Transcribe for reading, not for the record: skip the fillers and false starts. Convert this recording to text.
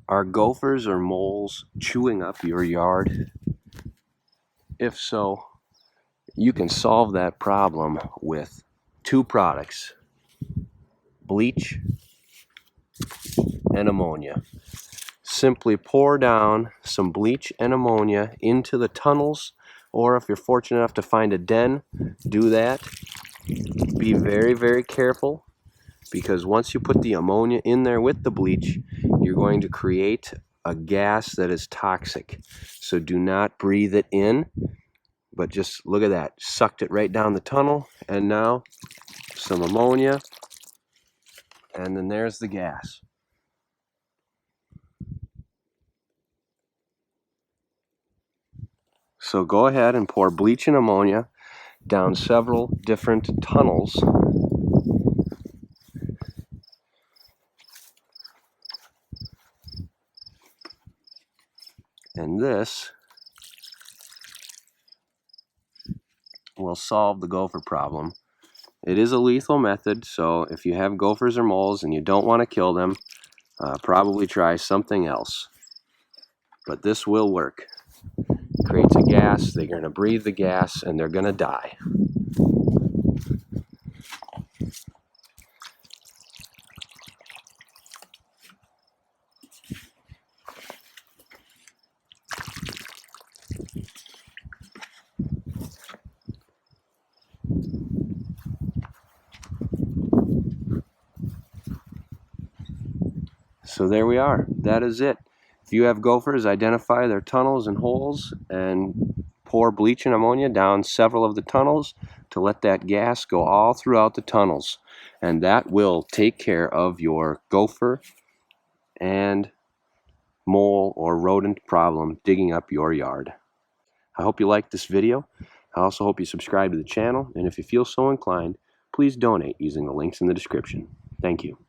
Are gophers or moles chewing up your yard? If so, you can solve that problem with two products: bleach and ammonia. Simply pour down some bleach and ammonia into the tunnels, or if you're fortunate enough to find a den, do that. Be very, very careful, because once you put the ammonia in there with the bleach, you're going to create a gas that is toxic. So do not breathe it in, but just look at that. Sucked it right down the tunnel, and now some ammonia, and then there's the gas. So go ahead and pour bleach and ammonia down several different tunnels. And this will solve the gopher problem. It is a lethal method, so if you have gophers or moles and you don't want to kill them, probably try something else. But this will work. It creates a gas, they're going to breathe the gas, and they're going to die. So there we are. That is it. If you have gophers, identify their tunnels and holes and pour bleach and ammonia down several of the tunnels to let that gas go all throughout the tunnels. And that will take care of your gopher and mole or rodent problem digging up your yard. I hope you liked this video. I also hope you subscribe to the channel, and if you feel so inclined, please donate using the links in the description. Thank you.